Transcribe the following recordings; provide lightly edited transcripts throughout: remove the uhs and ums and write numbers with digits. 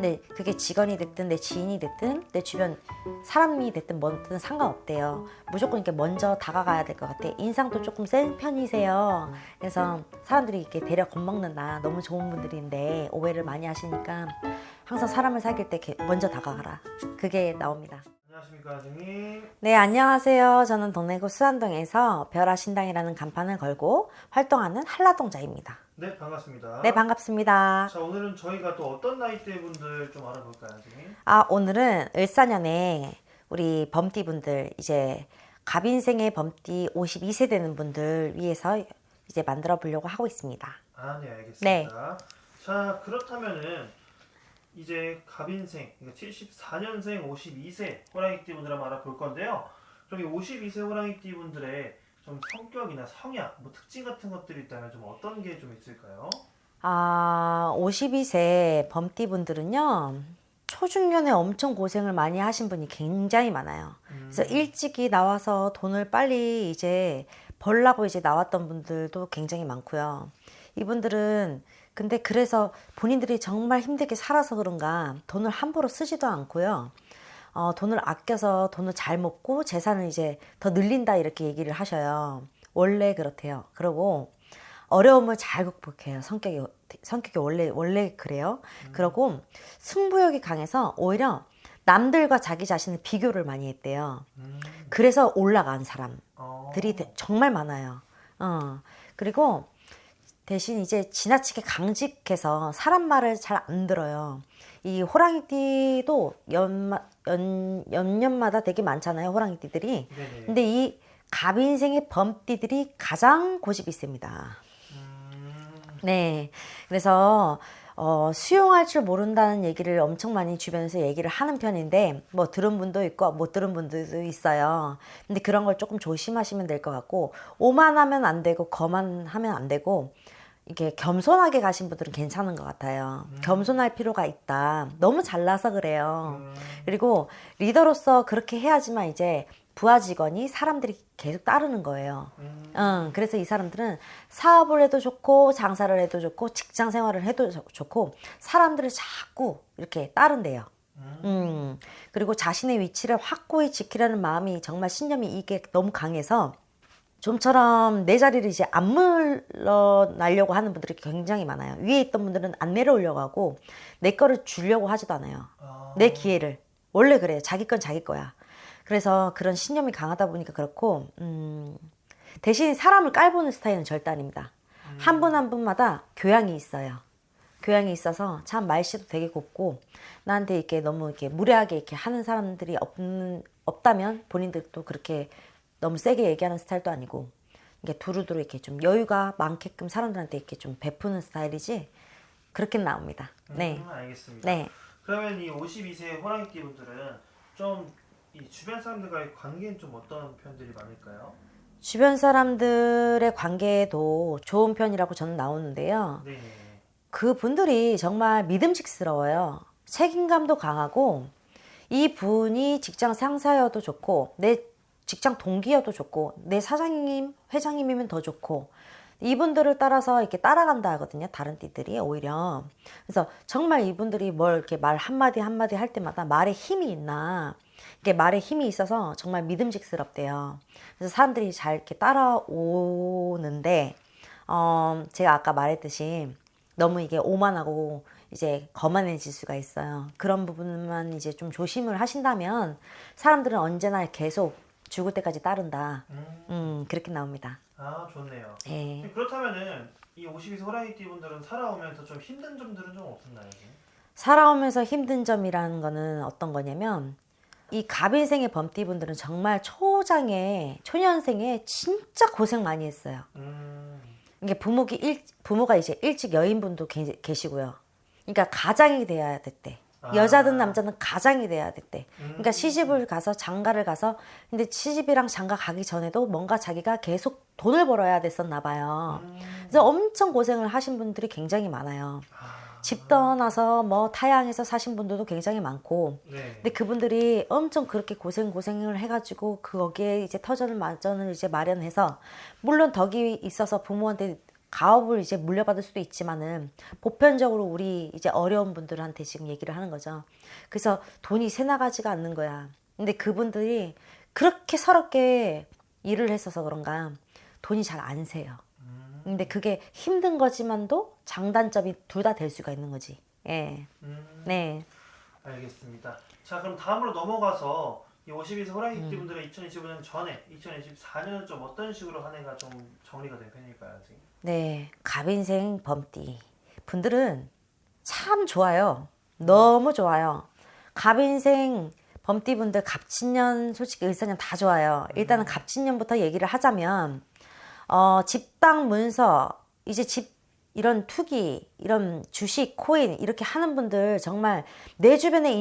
근데 그게 직원이 됐든 내 지인이 됐든 내 주변 사람이 됐든 뭐든 상관없대요. 무조건 이렇게 먼저 다가가야 될 것 같아. 인상도 조금 센 편이세요. 그래서 사람들이 이렇게 데려 겁먹는다. 너무 좋은 분들인데 오해를 많이 하시니까 항상 사람을 사귈 때 이렇게 먼저 다가가라. 그게 나옵니다. 안녕하십니까, 선생님. 네, 안녕하세요. 저는 동래구 수안동에서 별아신당이라는 간판을 걸고 활동하는 한라동자입니다. 네, 반갑습니다. 네, 반갑습니다. 자, 오늘은 저희가 또 어떤 나이대 분들 좀 알아볼까요, 선생님? 오늘은 을사년에 우리 범띠분들, 이제 갑인생의 범띠 52세 되는 분들 위해서 이제 만들어 보려고 하고 있습니다. 네, 알겠습니다. 네. 자, 그렇다면은 이제 갑인생, 그러니까 74년생 52세 호랑이띠 분들 한번 알아볼 건데요. 그럼 이 52세 호랑이띠 분들의 좀 성격이나 성향, 뭐 특징 같은 것들이 있다면 좀 어떤 게 좀 있을까요? 52세 범띠분들은요, 초중년에 엄청 고생을 많이 하신 분이 굉장히 많아요. 그래서 일찍이 나와서 돈을 빨리 이제 벌라고 이제 나왔던 분들도 굉장히 많고요. 이분들은 근데 그래서 본인들이 정말 힘들게 살아서 그런가 돈을 함부로 쓰지도 않고요. 돈을 아껴서 돈을 잘 먹고 재산을 이제 더 늘린다 이렇게 얘기를 하셔요. 원래 그렇대요. 그리고 어려움을 잘 극복해요. 성격이 원래 그래요. 그리고 승부욕이 강해서 오히려 남들과 자기 자신을 비교를 많이 했대요. 그래서 올라간 사람들이 정말 많아요. 그리고 대신 이제 지나치게 강직해서 사람 말을 잘 안 들어요. 이 호랑이띠도 연년마다 되게 많잖아요. 호랑이띠들이. 네네. 근데 이 갑인생의 범띠들이 가장 고집이 셉니다. 네. 그래서 수용할 줄 모른다는 얘기를 엄청 많이 주변에서 얘기를 하는 편인데 뭐 들은 분도 있고 못 들은 분들도 있어요. 근데 그런 걸 조금 조심하시면 될 것 같고 오만하면 안 되고 거만하면 안 되고 이게 겸손하게 가신 분들은 괜찮은 것 같아요. 겸손할 필요가 있다. 너무 잘나서 그래요. 그리고 리더로서 그렇게 해야지만 이제 부하 직원이 사람들이 계속 따르는 거예요. 그래서 이 사람들은 사업을 해도 좋고 장사를 해도 좋고 직장 생활을 해도 좋고 사람들을 자꾸 이렇게 따른대요. 그리고 자신의 위치를 확고히 지키려는 마음이 정말 신념이 이게 너무 강해서 좀처럼 내 자리를 이제 안 물러나려고 하는 분들이 굉장히 많아요. 위에 있던 분들은 안 내려오려고 하고 내 거를 주려고 하지도 않아요. 내 기회를. 원래 그래요. 자기 건 자기 거야. 그래서 그런 신념이 강하다 보니까 그렇고 대신 사람을 깔보는 스타일은 절대 아닙니다. 한 분 한 분마다 교양이 있어요. 교양이 있어서 참 말씨도 되게 곱고 나한테 이렇게 너무 이렇게 무례하게 이렇게 하는 사람들이 없다면 본인들도 그렇게 너무 세게 얘기하는 스타일도 아니고 이게 두루두루 이렇게 좀 여유가 많게끔 사람들한테 이렇게 좀 베푸는 스타일이지 그렇게 나옵니다. 네. 알겠습니다. 네. 그러면 이 52세 호랑이띠 분들은 좀 이 주변 사람들과의 관계는 좀 어떤 편들이 많을까요? 주변 사람들의 관계도 좋은 편이라고 저는 나오는데요. 네. 그분들이 정말 믿음직스러워요. 책임감도 강하고 이 분이 직장 상사여도 좋고 내 직장 동기여도 좋고 내 사장님, 회장님이면 더 좋고 이분들을 따라서 이렇게 따라간다 하거든요. 다른 띠들이 오히려. 그래서 정말 이분들이 뭘 이렇게 말 한마디 한마디 할 때마다 말에 힘이 있나 이게 말에 힘이 있어서 정말 믿음직스럽대요. 그래서 사람들이 잘 이렇게 따라오는데 제가 아까 말했듯이 너무 이게 오만하고 이제 거만해질 수가 있어요. 그런 부분만 이제 좀 조심을 하신다면 사람들은 언제나 계속 죽을 때까지 따른다. 그렇게 나옵니다. 좋네요. 네. 그렇다면은 이 52세 호랑이띠 분들은 살아오면서 좀 힘든 점들은 좀 없었나요? 살아오면서 힘든 점이라는 거는 어떤 거냐면 이 갑인생의 범띠분들은 정말 초년생에 진짜 고생 많이 했어요. 이게 부모가 이제 일찍 여인분도 계시고요. 그러니까 가장이 돼야 됐대. 여자든 남자든 가장이 돼야 됐대. 그러니까 시집을 가서 장가를 가서 근데 시집이랑 장가 가기 전에도 뭔가 자기가 계속 돈을 벌어야 됐었나 봐요. 그래서 엄청 고생을 하신 분들이 굉장히 많아요. 집 떠나서 뭐 타양에서 사신 분들도 굉장히 많고 네. 근데 그분들이 엄청 그렇게 고생을 해가지고 거기에 이제 터전을 마련을 이제 마련해서 물론 덕이 있어서 부모한테 가업을 이제 물려받을 수도 있지만은 보편적으로 우리 이제 어려운 분들한테 지금 얘기를 하는 거죠. 그래서 돈이 새 나가지가 않는 거야. 근데 그분들이 그렇게 서럽게 일을 했어서 그런가 돈이 잘 안 새요. 근데 그게 힘든 거지만도 장단점이 둘 다 될 수가 있는 거지. 예. 네. 알겠습니다. 자, 그럼 다음으로 넘어가서 이 52세 호랑이띠 분들의 2025년 전에 2024년은 좀 어떤 식으로 한 해가 좀 정리가 된 편일까요, 선생님? 네. 갑인생 범띠 분들은 참 좋아요. 너무 좋아요. 갑인생 범띠 분들 갑진년 솔직히 을사년 다 좋아요. 일단은 갑진년부터 얘기를 하자면 집당 문서 이제 집 이런 투기 이런 주식 코인 이렇게 하는 분들 정말 내 주변의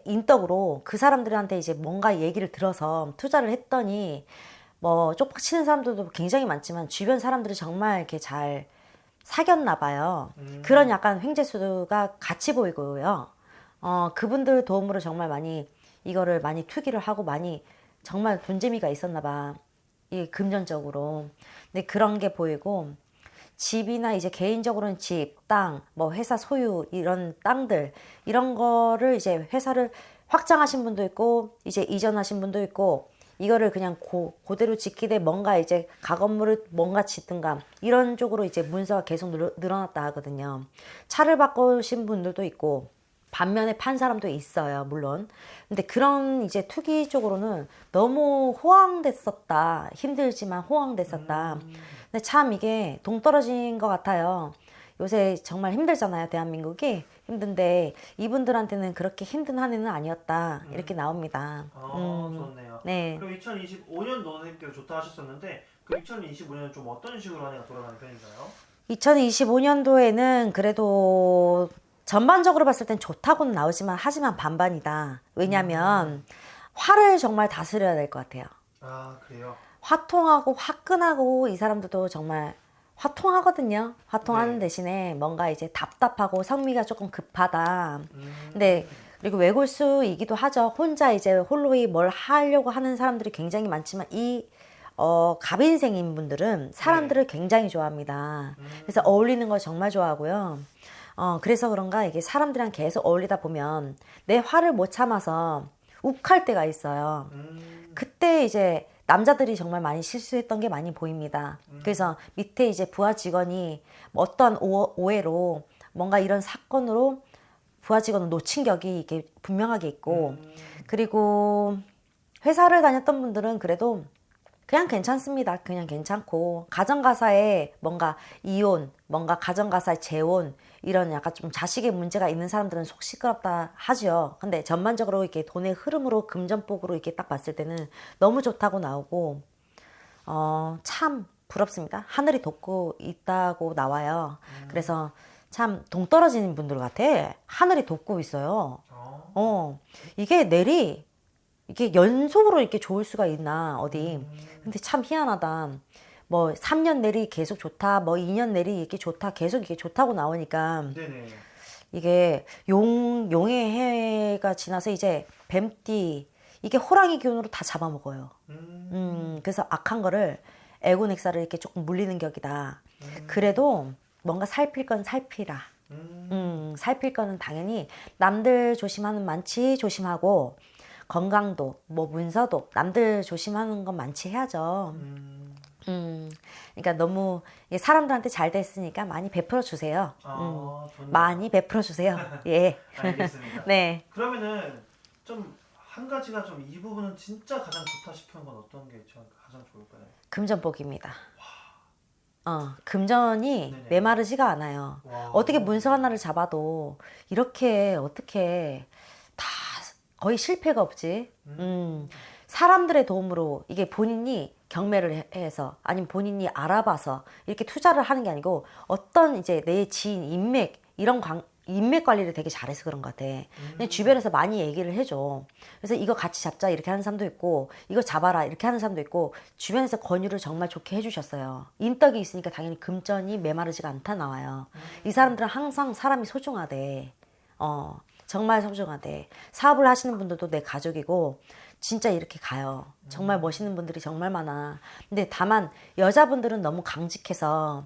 인덕으로 그 사람들한테 이제 뭔가 얘기를 들어서 투자를 했더니 뭐 쪽박 치는 사람들도 굉장히 많지만 주변 사람들이 정말 이렇게 잘 사귀었나 봐요. 그런 약간 횡재수가 같이 보이고요. 그분들 도움으로 정말 많이 이거를 많이 투기를 하고 많이 정말 돈재미가 있었나 봐. 이 금전적으로. 근데 그런 게 보이고 집이나 이제 개인적으로는 집, 땅, 뭐 회사 소유 이런 땅들 이런 거를 이제 회사를 확장하신 분도 있고 이제 이전하신 분도 있고 이거를 그냥 그대로 짓기대 뭔가 이제 가건물을 뭔가 짓든가 이런 쪽으로 이제 문서가 계속 늘어났다 하거든요. 차를 바꾸신 분들도 있고 반면에 판 사람도 있어요, 물론. 근데 그런 이제 투기 쪽으로는 너무 호황됐었다. 힘들지만 호황됐었다. 근데 참 이게 동떨어진 것 같아요. 요새 정말 힘들잖아요, 대한민국이. 힘든데 이분들한테는 그렇게 힘든 한 해는 아니었다. 이렇게 나옵니다. 좋네요. 네. 그럼 2025년도 선생님께서 좋다 하셨었는데 그 2025년은 좀 어떤 식으로 한 해가 돌아가는 편인가요? 2025년도에는 그래도 전반적으로 봤을 땐 좋다고는 나오지만 하지만 반반이다. 왜냐면 화를 정말 다스려야 될 것 같아요. 아, 그래요? 화통하고 화끈하고 이 사람들도 정말 화통하거든요. 화통하는 네. 대신에 뭔가 이제 답답하고 성미가 조금 급하다. 근데 그리고 외골수이기도 하죠. 혼자 이제 홀로이 뭘 하려고 하는 사람들이 굉장히 많지만 이 갑인생인 분들은 사람들을 굉장히 좋아합니다. 그래서 어울리는 걸 정말 좋아하고요. 그래서 그런가 이게 사람들이랑 계속 어울리다 보면 내 화를 못 참아서 욱할 때가 있어요. 그때 이제 남자들이 정말 많이 실수했던 게 많이 보입니다. 그래서 밑에 이제 부하 직원이 어떤 오해로 뭔가 이런 사건으로 부하 직원을 놓친 격이 이게 분명하게 있고 그리고 회사를 다녔던 분들은 그래도 그냥 괜찮습니다. 그냥 괜찮고 가정가사에 뭔가 이혼, 뭔가 가정가사의 재혼 이런 약간 좀 자식의 문제가 있는 사람들은 속 시끄럽다 하죠. 근데 전반적으로 이렇게 돈의 흐름으로 금전복으로 이렇게 딱 봤을 때는 너무 좋다고 나오고 참 부럽습니다. 하늘이 돋고 있다고 나와요. 그래서 참 동떨어지는 분들 같아. 하늘이 돋고 있어요. 이게 이게 연속으로 이렇게 좋을 수가 있나 어디. 근데 참 희한하다. 뭐 3년 내리 계속 좋다, 뭐 2년 내리 이게 좋다, 계속 이게 좋다고 나오니까 네네. 이게 용의 해가 지나서 이제 뱀띠 이게 호랑이 기운으로 다 잡아먹어요. 그래서 악한 거를 애고넥사를 이렇게 조금 물리는 격이다. 그래도 뭔가 살필 건 살피라. 살필 거는 당연히 남들 조심하는 많지 조심하고 건강도 뭐 문서도 남들 조심하는 건 많지 해야죠. 그러니까 너무 사람들한테 잘 됐으니까 많이 베풀어 주세요. 좋네요. 많이 베풀어 주세요. 예. 알겠습니다. 네. 그러면은 좀 한 가지가 좀 이 부분은 진짜 가장 좋다 싶은 건 어떤 게 가장 좋을까요? 금전복입니다. 금전이 네네. 메마르지가 않아요. 와. 어떻게 문서 하나를 잡아도 이렇게 어떻게 다 거의 실패가 없지. 사람들의 도움으로 이게 본인이 경매를 해서 아니면 본인이 알아봐서 이렇게 투자를 하는 게 아니고 어떤 이제 내 지인 인맥 이런 인맥 관리를 되게 잘해서 그런 것 같아. 근데 주변에서 많이 얘기를 해줘. 그래서 이거 같이 잡자 이렇게 하는 사람도 있고 이거 잡아라 이렇게 하는 사람도 있고 주변에서 권유를 정말 좋게 해주셨어요. 인덕이 있으니까 당연히 금전이 메마르지가 않다 나와요. 이 사람들은 항상 사람이 소중하대. 정말 소중하대. 사업을 하시는 분들도 내 가족이고 진짜 이렇게 가요. 정말 멋있는 분들이 정말 많아. 근데 다만 여자분들은 너무 강직해서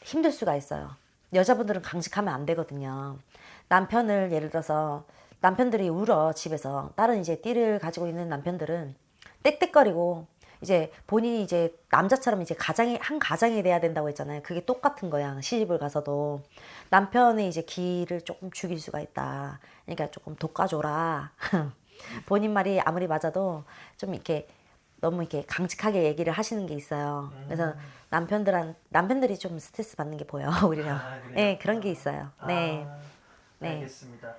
힘들 수가 있어요. 여자분들은 강직하면 안 되거든요. 남편을 예를 들어서 남편들이 울어 집에서 다른 이제 띠를 가지고 있는 남편들은 떽떽거리고 이제 본인이 이제 남자처럼 이제 한 가장이 돼야 된다고 했잖아요. 그게 똑같은 거야. 시집을 가서도 남편의 이제 기를 조금 죽일 수가 있다. 그러니까 조금 돋가줘라. 본인 말이 아무리 맞아도 좀 이렇게 너무 이렇게 강직하게 얘기를 하시는 게 있어요. 그래서 남편들이 좀 스트레스 받는 게 보여 오히려. 네, 그런 게 있어요. 네. 네. 알겠습니다.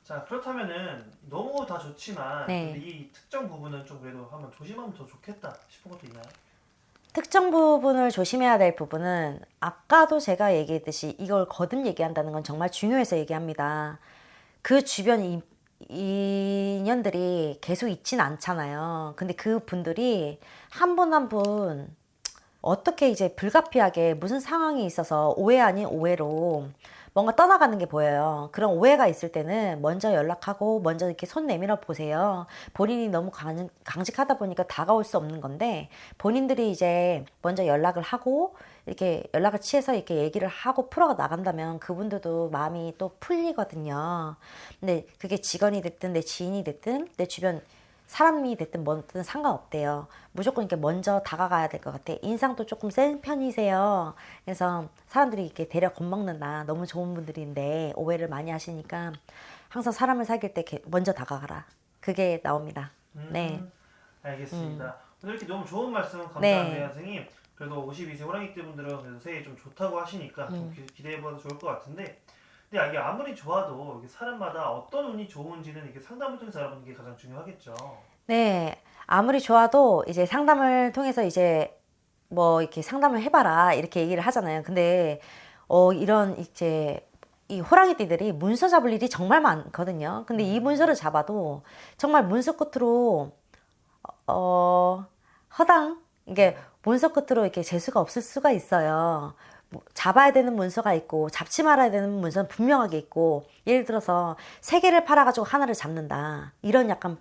자, 그렇다면은 너무 다 좋지만 네. 근데 이 특정 부분은 좀 그래도 한번 조심하면 더 좋겠다 싶은 것도 있나요? 특정 부분을 조심해야 될 부분은 아까도 제가 얘기했듯이 이걸 거듭 얘기한다는 건 정말 중요해서 얘기합니다. 그 주변 인연들이 계속 있진 않잖아요. 근데 그 분들이 한 분 한 분 어떻게 이제 불가피하게 무슨 상황이 있어서 오해 아닌 오해로 뭔가 떠나가는 게 보여요. 그런 오해가 있을 때는 먼저 연락하고 먼저 이렇게 손 내밀어 보세요. 본인이 너무 강직하다 보니까 다가올 수 없는 건데 본인들이 이제 먼저 연락을 하고 이렇게 연락을 취해서 이렇게 얘기를 하고 풀어 나간다면 그분들도 마음이 또 풀리거든요. 근데 그게 직원이 됐든 내 지인이 됐든 내 주변 사람이 됐든 뭐든 상관없대요. 무조건 이렇게 먼저 다가가야 될 것 같아. 인상도 조금 센 편이세요. 그래서 사람들이 이렇게 데려 겁먹는다. 너무 좋은 분들인데 오해를 많이 하시니까 항상 사람을 사귈 때 먼저 다가가라. 그게 나옵니다. 네. 알겠습니다. 오늘 이렇게 너무 좋은 말씀 감사합니다, 네. 선생님. 그래도 52세 호랑이띠 분들은 그래도 새해 좀 좋다고 하시니까 좀 기대해봐도 좋을 것 같은데 근데 이게 아무리 좋아도 이게 사람마다 어떤 운이 좋은지는 이게 상담을 통해서 알아보는 게 가장 중요하겠죠. 네. 아무리 좋아도 이제 상담을 통해서 이제 뭐 이렇게 상담을 해봐라 이렇게 얘기를 하잖아요. 근데 이런 이제 이 호랑이띠들이 문서 잡을 일이 정말 많거든요. 근데 이 문서를 잡아도 정말 문서 끝으로 허당 이게 문서 끝으로 이렇게 재수가 없을 수가 있어요. 잡아야 되는 문서가 있고 잡지 말아야 되는 문서는 분명하게 있고 예를 들어서 세 개를 팔아가지고 하나를 잡는다 이런 약간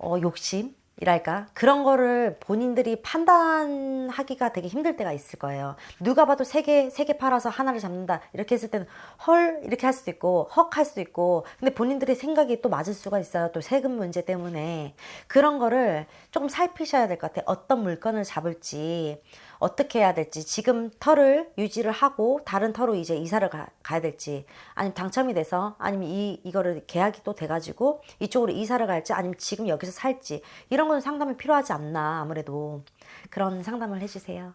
욕심이랄까 그런 거를 본인들이 판단하기가 되게 힘들 때가 있을 거예요. 누가 봐도 세 개 팔아서 하나를 잡는다 이렇게 했을 때는 헐 이렇게 할 수도 있고 헉 할 수도 있고 근데 본인들의 생각이 또 맞을 수가 있어요. 또 세금 문제 때문에 그런 거를 조금 살피셔야 될 것 같아요. 어떤 물건을 잡을지 어떻게 해야 될지 지금 터를 유지를 하고 다른 터로 이제 이사를 가야 될지 아니면 당첨이 돼서 아니면 이거를 계약이 또 돼가지고 이쪽으로 이사를 갈지 아니면 지금 여기서 살지 이런 건 상담이 필요하지 않나 아무래도 그런 상담을 해주세요.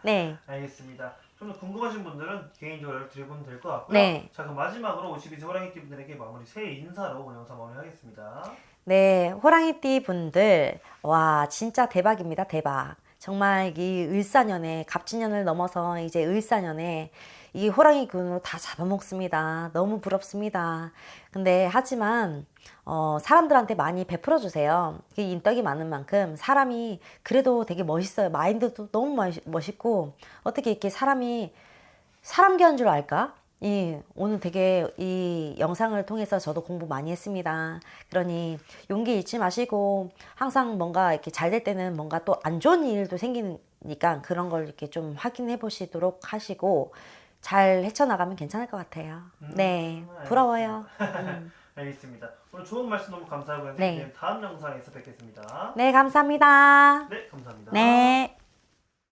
네. 알겠습니다. 좀 더 궁금하신 분들은 개인적으로 연락 드리면 될 것 같고요. 네. 자, 그럼 마지막으로 52세 호랑이띠 분들에게 마무리 새해 인사로 오늘 영상 마무리하겠습니다. 네, 호랑이띠 분들, 와, 진짜 대박입니다, 대박. 정말 이 을사년에, 갑진년을 넘어서 이제 을사년에 이 호랑이 균으로 다 잡아먹습니다. 너무 부럽습니다. 근데 하지만, 사람들한테 많이 베풀어 주세요. 인덕이 많은 만큼 사람이 그래도 되게 멋있어요. 마인드도 너무 멋있고, 어떻게 이렇게 사람이 사람 귀한 줄 알까? 오늘 되게 이 영상을 통해서 저도 공부 많이 했습니다. 그러니 용기 잃지 마시고 항상 뭔가 이렇게 잘 될 때는 뭔가 또 안 좋은 일도 생기니까 그런 걸 이렇게 좀 확인해 보시도록 하시고 잘 헤쳐나가면 괜찮을 것 같아요. 네, 부러워요. 알겠습니다. 오늘 좋은 말씀 너무 감사하고요. 네. 다음 영상에서 뵙겠습니다. 네, 감사합니다. 네, 감사합니다. 네.